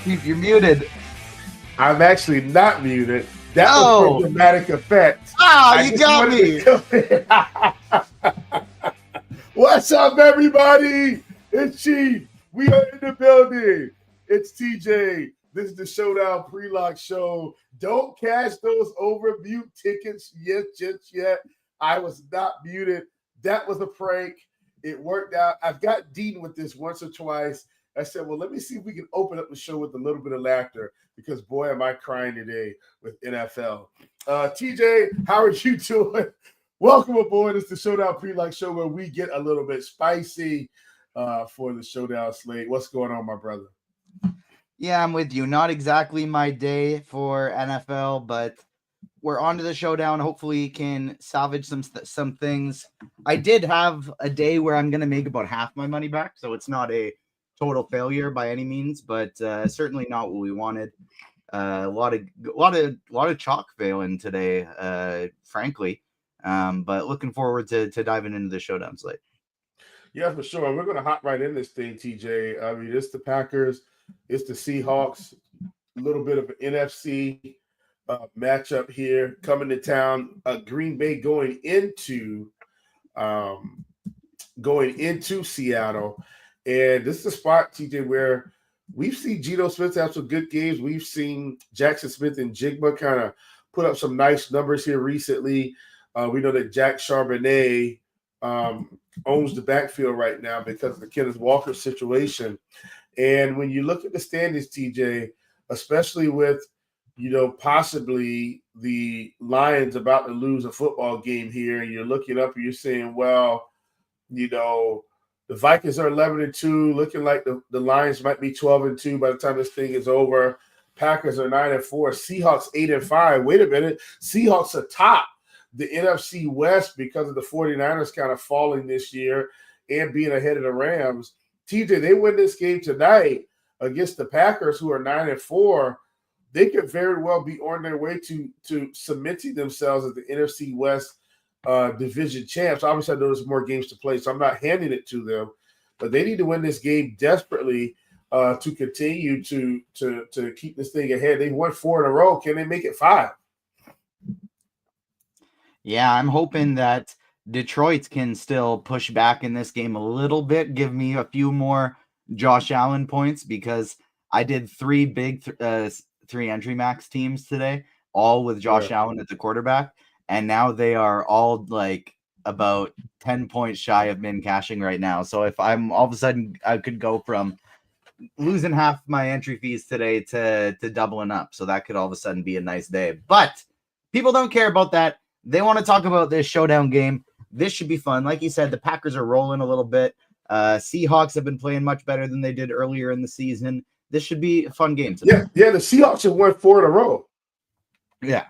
Steve, you're muted. I'm actually not muted. That was Oh. for dramatic effect. Ah, you got me. What's up, everybody? It's Chief. We are in the building. It's TJ. This is the Showdown Pre-Lock Show. Don't cash those overview tickets just yet. I was not muted. That was a prank. It worked out. I've got Dean with this once or twice. I said, well, let me see if we can open up the show with a little bit of laughter because, boy, am I crying today with NFL. TJ, how are you doing? Welcome aboard. It's the Showdown Pre-Lock Show where we get a little bit spicy for the Showdown slate. What's going on, my brother? Yeah, I'm with you. Not exactly my day for NFL, but we're on to the Showdown. Hopefully can salvage some things. I did have a day where I'm going to make about half my money back, so it's not a total failure by any means, but certainly not what we wanted. A lot of chalk failing today, frankly. But looking forward to diving into the Showdown slate. Yeah, for sure. We're going to hop right in this thing, TJ. I mean, it's the Packers, it's the Seahawks, a little bit of an NFC matchup here coming to town. Green Bay going into Seattle. And this is a spot, TJ, where we've seen Geno Smith have some good games. We've seen Jackson Smith and Jigba kind of put up some nice numbers here recently. We know that Jack Charbonnet owns the backfield right now because of the Kenneth Walker situation. And when you look at the standings, TJ, especially with, possibly the Lions about to lose a football game here, and you're looking up and you're saying, well, the Vikings are 11-2, looking like the Lions might be 12-2 by the time this thing is over. Packers are 9-4. Seahawks 8-5. Wait a minute. Seahawks are top the NFC West because of the 49ers kind of falling this year and being ahead of the Rams. TJ, they win this game tonight against the Packers, who are 9-4. They could very well be on their way to cementing themselves as the NFC West division champs. Obviously, I know there's more games to play, so I'm not handing it to them. But they need to win this game desperately to continue to keep this thing ahead. They've won 4 in a row. Can they make it 5? Yeah, I'm hoping that Detroit can still push back in this game a little bit, give me a few more Josh Allen points, because I did 3 big 3 entry max teams today, all with Josh Allen at the quarterback. And now they are all like about 10 points shy of min cashing right now. So if I'm all of a sudden, I could go from losing half my entry fees today to doubling up. So that could all of a sudden be a nice day. But people don't care about that. They want to talk about this Showdown game. This should be fun. Like you said, the Packers are rolling a little bit. Seahawks have been playing much better than they did earlier in the season. This should be a fun game today. Yeah, the Seahawks have won 4 in a row. Yeah.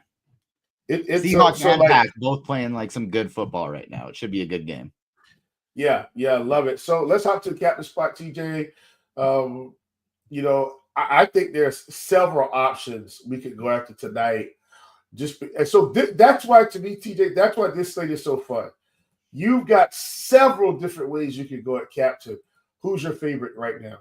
It's Seahawks and Pack both playing like some good football right now. It should be a good game. Yeah, love it. So let's hop to the captain spot, TJ. I think there's several options we could go after tonight. That's why, to me, TJ, that's why this slate is so fun. You've got several different ways you could go at captain. Who's your favorite right now?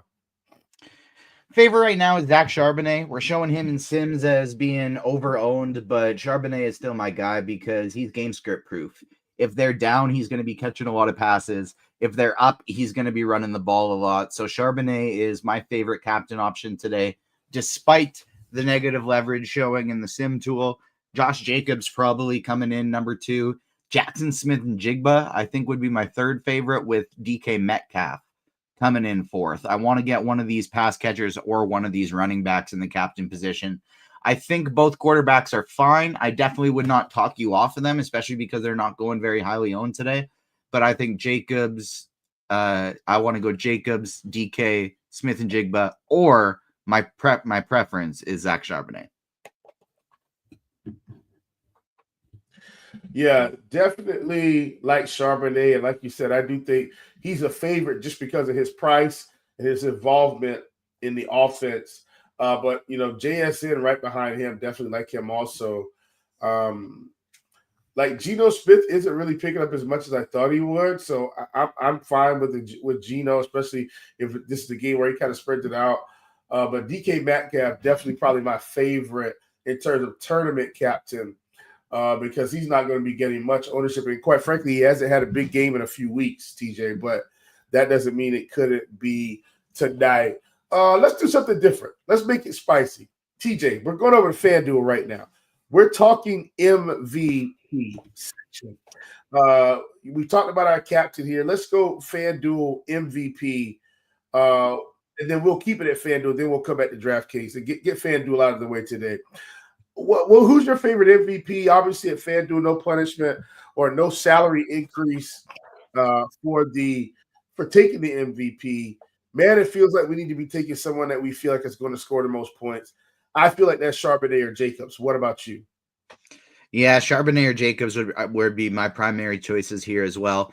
Favorite right now is Zach Charbonnet. We're showing him in Sims as being over-owned, but Charbonnet is still my guy because he's game script proof. If they're down, he's going to be catching a lot of passes. If they're up, he's going to be running the ball a lot. So Charbonnet is my favorite captain option today, despite the negative leverage showing in the Sim tool. Josh Jacobs probably coming in number 2. Jackson Smith and Jigba, I think, would be my third favorite, with DK Metcalf coming in 4th. I want to get one of these pass catchers or one of these running backs in the captain position. I think both quarterbacks are fine. I definitely would not talk you off of them, especially because they're not going very highly owned today. But I think Jacobs, I want to go Jacobs, DK, Smith and Jigba, or my preference is Zach Charbonnet. Yeah, definitely like Charbonnet. And like you said, I do think he's a favorite just because of his price and his involvement in the offense. But, JSN right behind him, definitely like him also. Like Geno Smith isn't really picking up as much as I thought he would. So I'm fine with Geno, especially if this is the game where he kind of spreads it out. But DK Metcalf, definitely probably my favorite in terms of tournament captain because he's not going to be getting much ownership. And quite frankly, he hasn't had a big game in a few weeks, TJ, but that doesn't mean it couldn't be tonight. Let's do something different. Let's make it spicy. TJ, we're going over to FanDuel right now. We're talking MVP section. We talked about our captain here. Let's go FanDuel MVP. And then we'll keep it at FanDuel. Then we'll come back to DraftKings and get FanDuel out of the way today. Well, who's your favorite MVP? Obviously, at FanDuel, no punishment or no salary increase for taking the MVP. Man, it feels like we need to be taking someone that we feel like is going to score the most points. I feel like that's Charbonnet or Jacobs. What about you? Yeah, Charbonnet or Jacobs would be my primary choices here as well.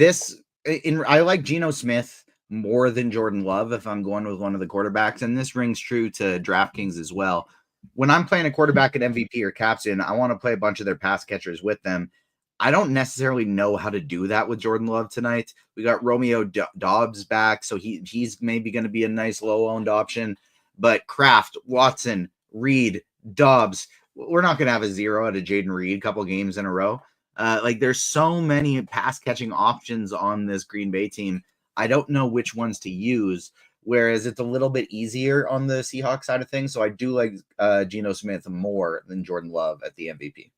I like Geno Smith more than Jordan Love if I'm going with one of the quarterbacks, and this rings true to DraftKings as well. When I'm playing a quarterback at MVP or captain, I want to play a bunch of their pass catchers with them. I don't necessarily know how to do that with Jordan Love tonight. We got Romeo Dobbs back, so he's maybe going to be a nice low-owned option. But Kraft, Watson, Reed, Dobbs, we're not going to have a zero at a Jaden Reed couple games in a row. There's so many pass-catching options on this Green Bay team. I don't know which ones to use, whereas it's a little bit easier on the Seahawks side of things. So I do like Geno Smith more than Jordan Love at the MVP.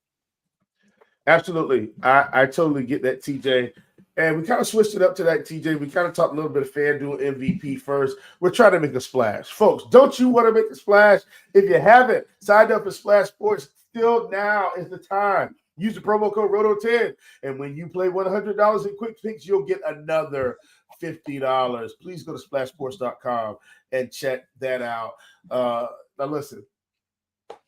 Absolutely. I totally get that, TJ. And we kind of switched it up to that, TJ. We kind of talked a little bit of FanDuel MVP first. We're trying to make a splash. Folks, don't you want to make a splash? If you haven't signed up for Splash Sports, still now is the time. Use the promo code ROTO10. And when you play $100 in quick picks, you'll get another $50. Please go to splashsports.com and check that out. Now, listen,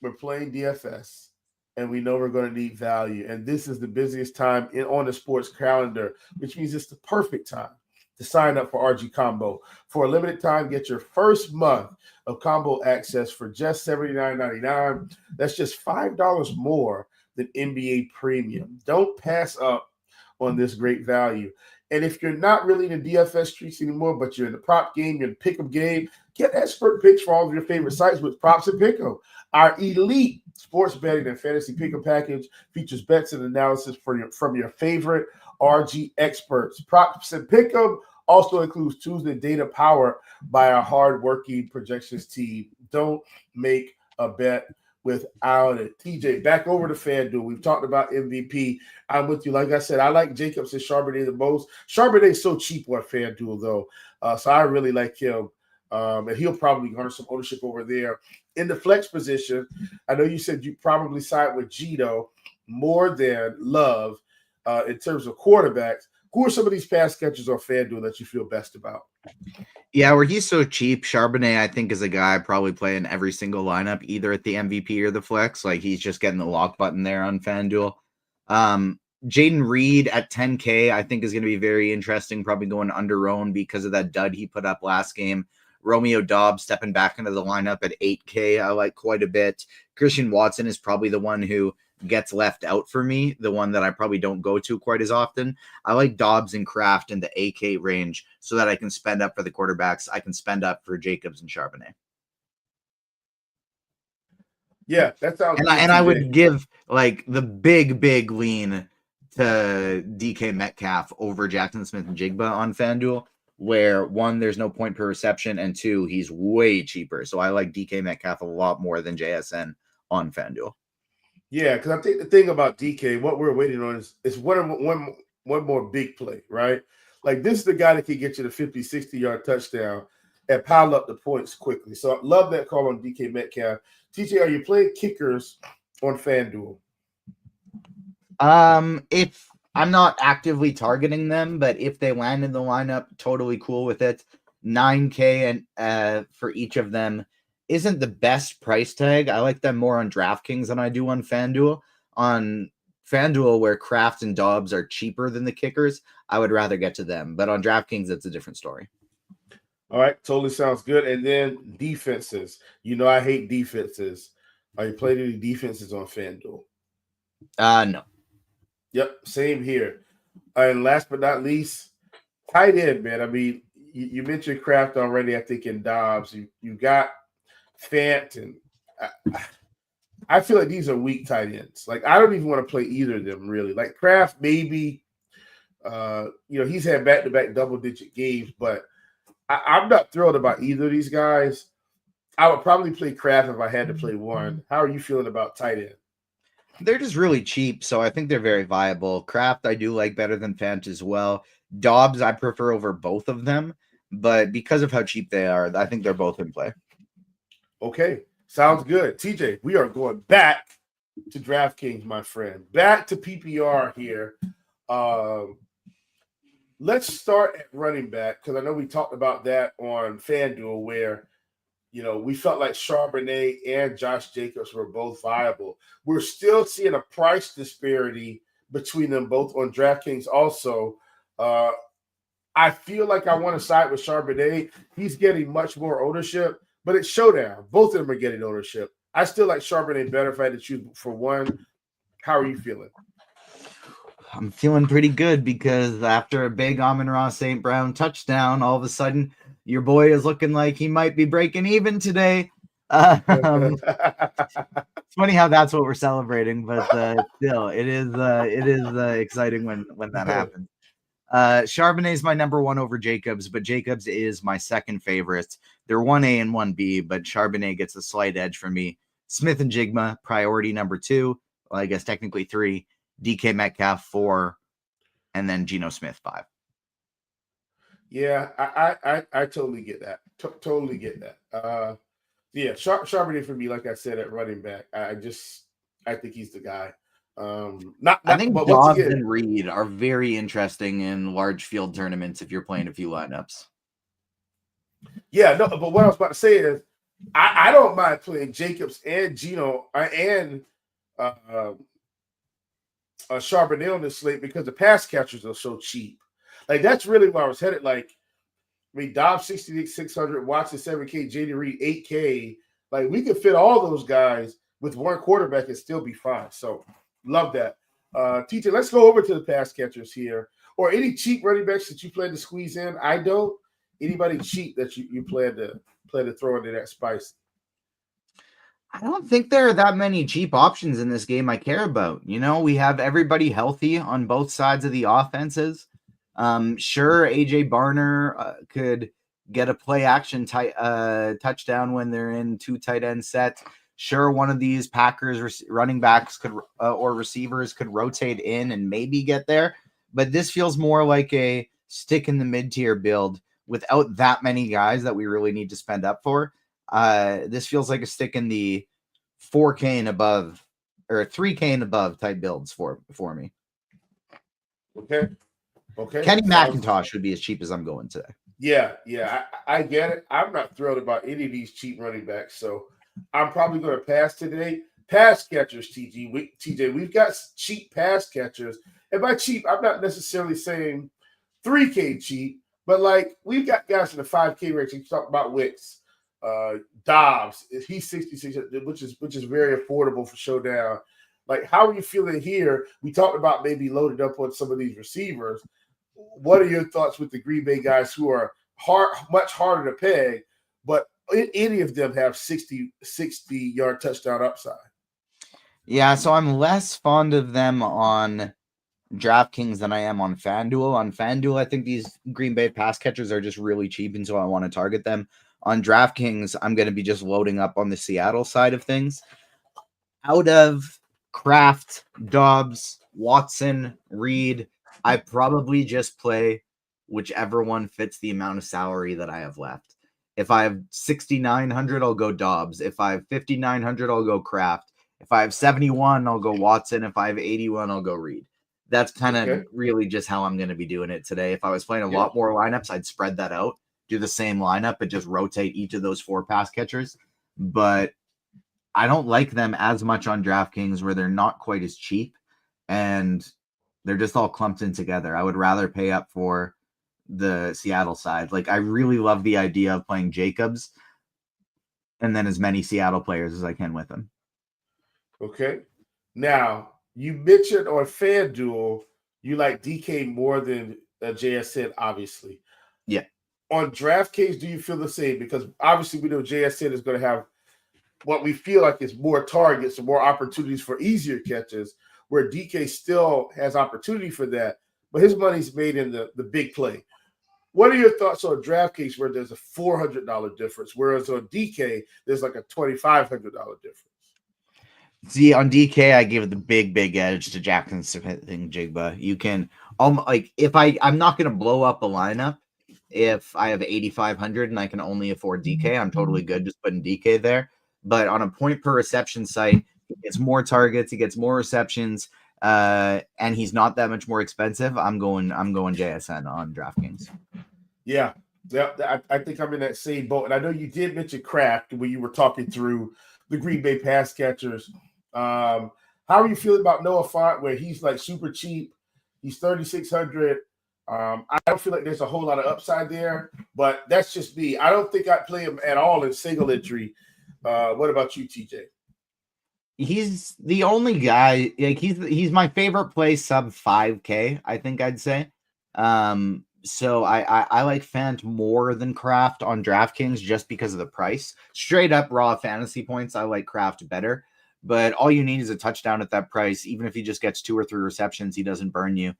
we're playing DFS. And we know we're going to need value. And this is the busiest time on the sports calendar, which means it's the perfect time to sign up for RG Combo. For a limited time, get your first month of combo access for just $79.99. That's just $5 more than NBA Premium. Don't pass up on this great value. And if you're not really in the DFS streets anymore, but you're in the prop game, you're in the pick'em game, get expert picks for all of your favorite sites with Props and Pick'em. Our elite sports betting and fantasy pick'em package features bets and analysis from your favorite RG experts. Props and Pick'em also includes tools and data powered by our hardworking projections team. Don't make a bet without it. TJ, back over to FanDuel. We've talked about MVP. I'm with you. Like I said, I like Jacobs and Charbonnet the most. Charbonnet is so cheap on FanDuel, though. So I really like him. And he'll probably garner some ownership over there. In the flex position, I know you said you probably side with Geno more than Love in terms of quarterbacks. Who are some of these pass catchers on FanDuel that you feel best about? Yeah, where he's so cheap, Charbonnet, I think, is a guy I probably play in every single lineup, either at the MVP or the flex. Like, he's just getting the lock button there on FanDuel. Jaden Reed at 10K, I think, is going to be very interesting, probably going under-owned because of that dud he put up last game. Romeo Dobbs stepping back into the lineup at 8K, I like quite a bit. Christian Watson is probably the one who gets left out for me, the one that I probably don't go to quite as often. I like Dobbs and Kraft in the AK range so that I can spend up for the quarterbacks. I can spend up for Jacobs and Charbonnet. Yeah, that sounds good. And I would give like the big lean to DK Metcalf over Jackson Smith and Jigba on FanDuel, where one, there's no point per reception, and two, he's way cheaper. So I like DK Metcalf a lot more than JSN on FanDuel. Yeah, because I think the thing about DK, what we're waiting on is one more big play, right? Like, this is the guy that can get you the 50, 60-yard touchdown and pile up the points quickly. So I love that call on DK Metcalf. TJ, are you playing kickers on FanDuel? If I'm not actively targeting them, but if they land in the lineup, totally cool with it. 9K and for each of them isn't the best price tag. I like them more on DraftKings than I do on FanDuel. On FanDuel, where Kraft and Dobbs are cheaper than the kickers, I would rather get to them. But on DraftKings, it's a different story. All right, totally sounds good. And then defenses. You know I hate defenses. Are you playing any defenses on FanDuel? No. Yep, same here. And last but not least, tight end, man. I mean, you mentioned Kraft already, I think, in Dobbs. You got Fant, and I feel like these are weak tight ends. Like, I don't even want to play either of them, really. Like, Kraft, maybe, he's had back-to-back double-digit games, but I'm not thrilled about either of these guys. I would probably play Kraft if I had to play one. How are you feeling about tight end? They're just really cheap, so I think they're very viable. Kraft, I do like better than Fant as well. Dobbs, I prefer over both of them, but because of how cheap they are, I think they're both in play. Okay, sounds good. TJ, we are going back to DraftKings, my friend. Back to PPR here. Let's start at running back, because I know we talked about that on FanDuel, where we felt like Charbonnet and Josh Jacobs were both viable. We're still seeing a price disparity between them both on DraftKings also. I feel like I want to side with Charbonnet. He's getting much more ownership, but it's showdown. Both of them are getting ownership. I still like Charbonnet better if I had to choose for one. How are you feeling? I'm feeling pretty good because after a big Amon-Ra St. Brown touchdown, all of a sudden your boy is looking like he might be breaking even today. It's funny how that's what we're celebrating, but still, it is exciting when that happens. Charbonnet is my number one over Jacobs, but Jacobs is my second favorite. They're 1A and 1B, but Charbonnet gets a slight edge for me. Smith and Jigma, priority number 2. Well, I guess technically 3. DK Metcalf 4, and then Geno Smith 5. Yeah, I totally get that. Totally get that. Charbonnet for me, like I said, at running back, I think he's the guy. I think Dobbs and Reed are very interesting in large field tournaments if you're playing a few lineups. Yeah, no, but what I was about to say is I don't mind playing Jacobs and Geno and Charbonnet on this slate because the pass catchers are so cheap. Like, that's really where I was headed. Like, Dobbs 6,600, Watson 7K, JD Reed 8K. Like, we could fit all those guys with one quarterback and still be fine. So, love that. TJ, let's go over to the pass catchers here. Or any cheap running backs that you plan to squeeze in. I don't. Anybody cheap that you plan to throw into that spice? I don't think there are that many cheap options in this game I care about. We have everybody healthy on both sides of the offenses. Sure, AJ Barner could get a play action touchdown when they're in 2 tight end sets. Sure, one of these Packers running backs could or receivers could rotate in and maybe get there. But this feels more like a stick in the mid-tier build without that many guys that we really need to spend up for. This feels like a stick in the 4K and above or 3K and above type builds for me. Okay. Kenny McIntosh would be as cheap as I'm going today. Yeah, I get it. I'm not thrilled about any of these cheap running backs, so I'm probably going to pass today. Pass catchers, TJ. We've got cheap pass catchers, and by cheap, I'm not necessarily saying 3K cheap, but like we've got guys in the 5K range. You talk about Wicks, Dobbs. He's 66, which is very affordable for showdown. Like, how are you feeling here? We talked about maybe loaded up on some of these receivers. What are your thoughts with the Green Bay guys who are much harder to peg, but any of them have 60-yard touchdown upside? Yeah, so I'm less fond of them on DraftKings than I am on FanDuel. On FanDuel, I think these Green Bay pass catchers are just really cheap, and so I want to target them. On DraftKings, I'm going to be just loading up on the Seattle side of things. Out of Kraft, Dobbs, Watson, Reed, I probably just play whichever one fits the amount of salary that I have left. If I have 6,900, I'll go Dobbs. If I have 5,900, I'll go Kraft. If I have 71, I'll go Watson. If I have 81, I'll go Reed. That's kind of really just how I'm going to be doing it today. If I was playing a lot more lineups, I'd spread that out, do the same lineup, and just rotate each of those 4 pass catchers. But I don't like them as much on DraftKings where they're not quite as cheap and they're just all clumped in together. I would rather pay up for the Seattle side. Like, I really love the idea of playing Jacobs and then as many Seattle players as I can with them. Okay. Now, you mentioned on FanDuel, you like DK more than JSN, obviously. Yeah. On DraftKings, do you feel the same? Because obviously we know JSN is going to have what we feel like is more targets and more opportunities for easier catches, where DK still has opportunity for that, but his money's made in the big play. What are your thoughts on DraftKings where there's a $400 difference, whereas on DK, there's like a $2,500 difference? See, on DK, I give the big edge to Jackson Smith and Jigba. You can, like, if I'm not going to blow up a lineup if I have 8,500 and I can only afford DK, I'm totally good just putting DK there. But on a point per reception site, he gets more targets, he gets more receptions, and he's not that much more expensive. I'm going JSN on DraftKings. Yeah, I think I'm in that same boat. And I know you did mention Kraft when you were talking through the Green Bay pass catchers. How are you feeling about Noah Fant, where he's like super cheap? He's 3,600. I don't feel like there's a whole lot of upside there, but that's just me. I don't think I'd play him at all in single entry. What about you, TJ? He's the only guy, like he's my favorite play sub 5K, I think I'd say. So I like Fant more than Kraft on DraftKings just because of the price. Straight up raw fantasy points, I like Kraft better. But all you need is a touchdown at that price. Even if he just gets 2 or 3 receptions, he doesn't burn you.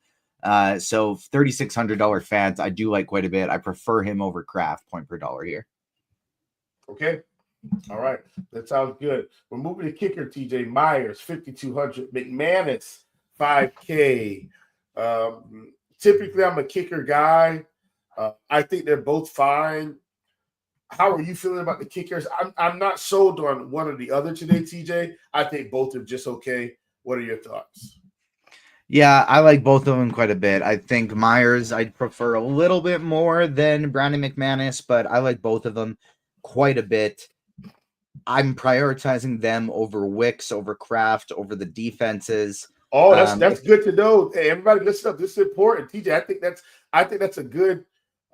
So $3,600 Fant, I do like quite a bit. I prefer him over Kraft point per dollar here. Okay. All right. That sounds good. We're moving to kicker, TJ. Myers, 5,200. McManus, 5K. Typically, I'm a kicker guy. I think they're both fine. How are you feeling about the kickers? I'm not sold on one or the other today, TJ. I think both are just okay. What are your thoughts? Yeah, I like both of them quite a bit. I think Myers I'd prefer a little bit more than Brandon McManus, but I like both of them quite a bit. I'm prioritizing them over Wicks, over Kraft, over the defenses. Oh, that's good to know. Hey, everybody, listen up. This is important, TJ. I think that's a good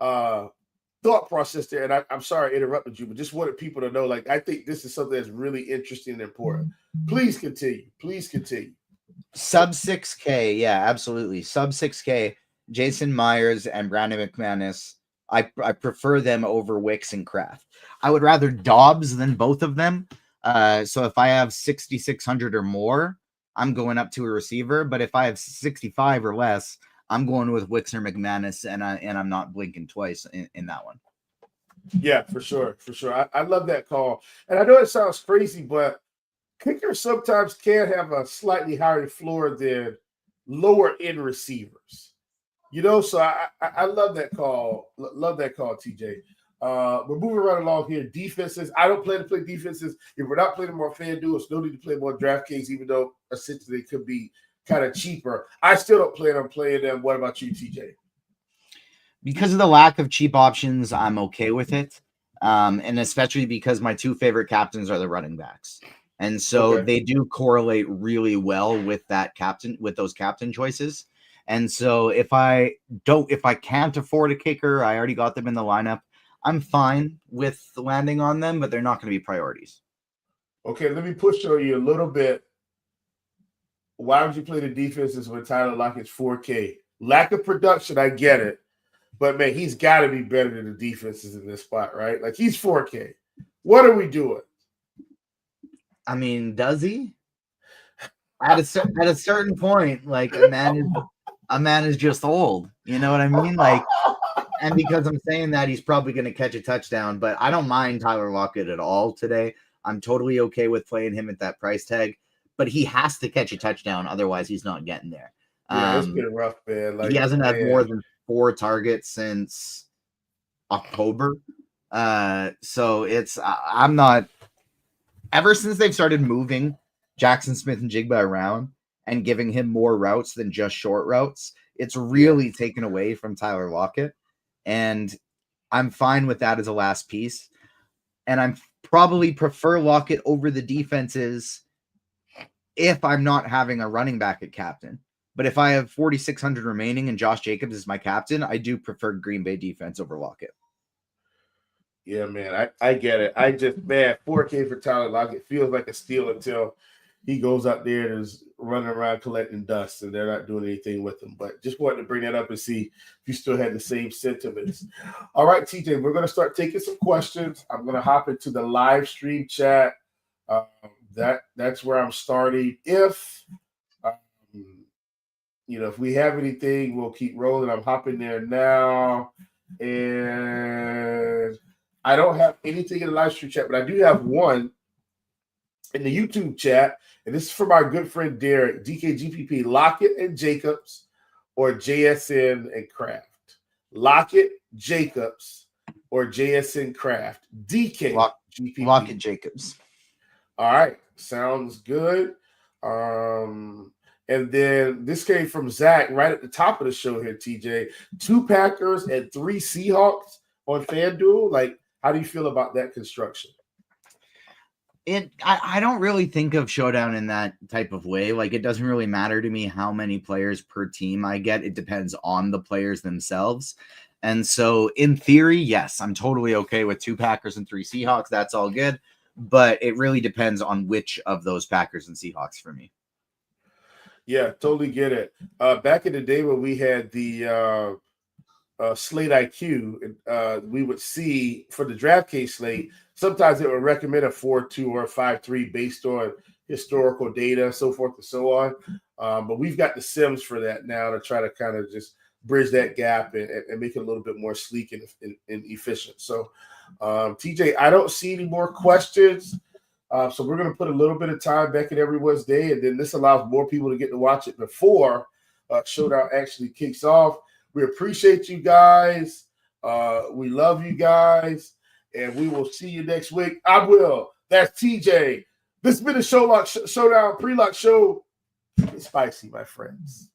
thought process there. And I'm sorry I interrupted you, but just wanted people to know, like, I think this is something that's really interesting and important. Please continue. Sub 6K, yeah, absolutely. Sub 6K, Jason Myers and Brandon McManus. I prefer them over Wicks and Kraft. I would rather Dobbs than both of them. So if I have 6,600 or more, I'm going up to a receiver. But if I have 65 or less, I'm going with Wicks or McManus, and I'm not blinking twice in that one. Yeah, for sure. I love that call. And I know it sounds crazy, but kickers sometimes can have a slightly higher floor than lower end receivers. You know, so I love that call. Love that call, TJ. We're moving right along here. Defenses. I don't plan to play defenses. If we're not playing them on FanDuel, it's no need to play more DraftKings, even though essentially they could be kind of cheaper. I still don't plan on playing them. What about you, TJ? Because of the lack of cheap options, I'm okay with it. And especially because my 2 favorite captains are the running backs. And so they do correlate really well with those captain choices. And so if I can't afford a kicker, I already got them in the lineup. I'm fine with landing on them, but they're not going to be priorities. Okay, let me push on you a little bit. Why would you play the defenses when Tyler Lockett's 4K? Lack of production, I get it. But, man, he's got to be better than the defenses in this spot, right? Like, he's 4K. What are we doing? I mean, does he? At a certain point, like a man is just old. You know what I mean? Like, and because I'm saying that, he's probably going to catch a touchdown. But I don't mind Tyler Lockett at all today. I'm totally okay with playing him at that price tag. But he has to catch a touchdown, otherwise he's not getting there. Yeah, it's been rough, man. Like, he hasn't had more than 4 targets since October. So I'm not. Ever since they've started moving Jackson Smith and Jigba around and giving him more routes than just short routes, it's really taken away from Tyler Lockett. And I'm fine with that as a last piece. And I'm probably prefer Lockett over the defenses if I'm not having a running back at captain. But if I have 4,600 remaining and Josh Jacobs is my captain, I do prefer Green Bay defense over Lockett. Yeah, man, I get it. 4K for Tyler Lockett feels like a steal until he goes out there and is running around collecting dust and they're not doing anything with them. But just wanted to bring that up and see if you still had the same sentiments. All right, TJ, we're going to start taking some questions. I'm going to hop into the live stream chat. That's where I'm starting. If if we have anything, we'll keep rolling. I'm hopping there now, and I don't have anything in the live stream chat, but I do have one in the YouTube chat, and this is from our good friend Derek, DKGPP, Lockett and Jacobs, or JSN and Kraft. Lockett, Jacobs, or JSN Kraft. DKGPP. Lockett, Jacobs. All right, sounds good. And then this came from Zach right at the top of the show here, TJ. 2 Packers and 3 Seahawks on FanDuel. Like, how do you feel about that construction? I don't really think of Showdown in that type of way. Like, it doesn't really matter to me how many players per team I get. It depends on the players themselves. And so in theory, yes, I'm totally okay with 2 Packers and 3 Seahawks. That's all good. But it really depends on which of those Packers and Seahawks for me. Yeah, totally get it. Back in the day when we had the slate IQ, we would see for the DraftKings slate, sometimes it would recommend a 4-2 or a 5-3 based on historical data, so forth and so on. But we've got the Sims for that now to try to kind of just bridge that gap and make it a little bit more sleek and efficient. So, TJ, I don't see any more questions. So we're going to put a little bit of time back in everyone's day, and then this allows more people to get to watch it before Showdown actually kicks off. We appreciate you guys. We love you guys, and we will see you next week. I will. That's TJ. This has been a Showdown pre-lock show. It's spicy, my friends.